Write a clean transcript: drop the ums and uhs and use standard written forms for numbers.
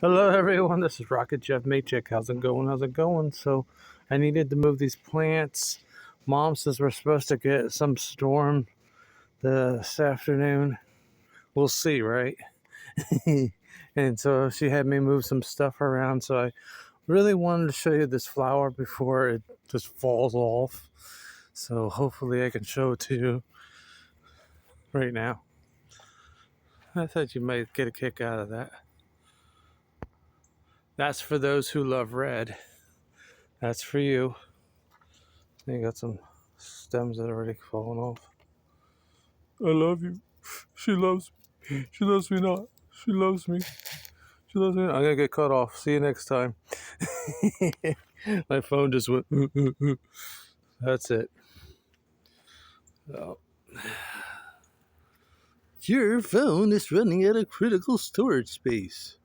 Hello everyone, this is Rocket Jeff Maychick. How's it going? How's it going? So I needed to move these plants. Mom says we're supposed to get some storm this afternoon. We'll see, right? And so she had me move some stuff around. So I really wanted to show you this flower before it just falls off. So hopefully I can show it to you right now. I thought you might get a kick out of that. That's for those who love red. That's for you. You got some stems that are already falling off. I love you. She loves me. She loves me not. She loves me. She loves me. I'm gonna get cut off. See you next time. My phone just went. That's it. Oh. Your phone is running out of critical storage space.